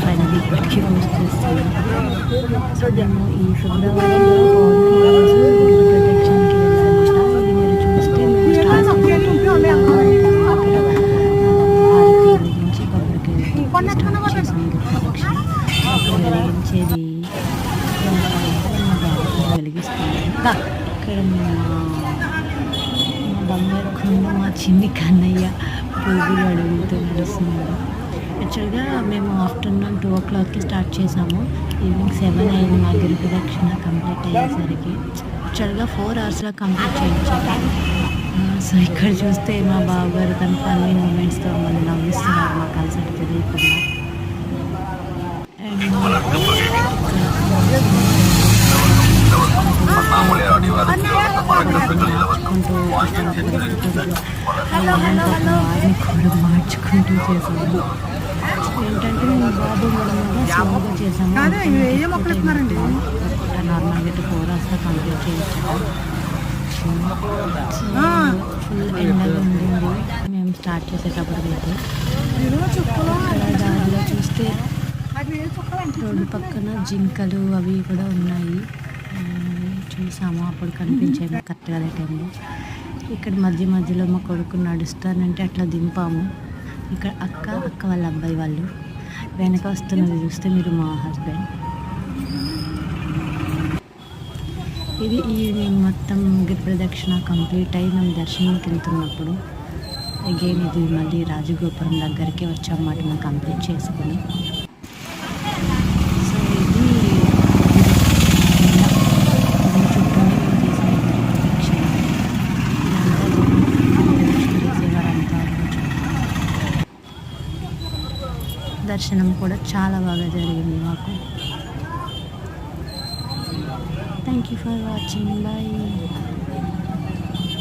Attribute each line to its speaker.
Speaker 1: Finally ఇప్పటికీ post చేస్తున్నాం. So మేము ఈ ఫిబ్రవరిలో పౌర్ణమి రోజు గిరి ప్రదక్షిణకి వెళ్ళామన్నమాట. ఇది మీరు చూస్తే మేము స్టార్ట్ హారతి వెలిగించి కొబ్బరికాయ స్టార్ట్ చేసాం గిరి ప్రదక్షిణ. అక్కడ వెలిగించేది వెలిగిస్తుంది. ఇక్కడ మా బంగారు కొండ మా చిన్ని కన్నయ్య పువ్వులు అడుగుతూ నడుస్తున్నాడు. యాక్చువల్గా మేము ఆఫ్టర్నూన్ 2 o'clockకి స్టార్ట్ చేసాము. ఈవినింగ్ 7 అయింది మా గిరి ప్రదక్షిణ కంప్లీట్ అయ్యేసరికి. యాక్చువల్గా 4 hours కంప్లీట్ చేయించారు. సో ఇక్కడ చూస్తే మా బావగారు తన ఫన్నీ మూమెంట్స్తో మళ్ళీ నవ్విస్తున్నారు మాకు అలసట తెలియకుండా. అండ్ మార్చుకుంటూ చేసాము. ఏంటంటే మేము బాబు మూలంగా స్లోగా చేసాము. నార్మల్గా 4 hours కంప్లీట్ చేయించాము. ఫుల్ ఎండగా ఉండింది మేము స్టార్ట్ చేసేటప్పటికైతే. దారిలో చూస్తే రోడ్డు పక్కన జింకలు అవి కూడా ఉన్నాయి, చూసాము. అప్పుడు కనిపించాయి కరెక్ట్గా అదే టైంలో. ఇక్కడ మధ్య మధ్యలో మా కొడుకు నడుస్తానంటే అట్లా దింపాము. ఇక్కడ అక్క వాళ్ళ అబ్బాయి వాళ్ళు వెనక వస్తున్నది చూస్తే మీరు మా హస్బెండ్. ఇది ఈవినింగ్ మొత్తం గిరి ప్రదక్షిణ కంప్లీట్ అయ్యి మేము దర్శనంకి వెళ్తున్నప్పుడు అగైన్ ఇది మళ్ళీ రాజగోపురం దగ్గరికి వచ్చామన్నమాట మేము కంప్లీట్ చేసుకుని. సో ఇది చుట్టూనే మేము చేసిన గిరి ప్రదక్షిణ. ఇదంతా చేసేవారంతా దర్శనం కూడా చాలా బాగా జరిగింది మాకు. Thank you for watching. Bye.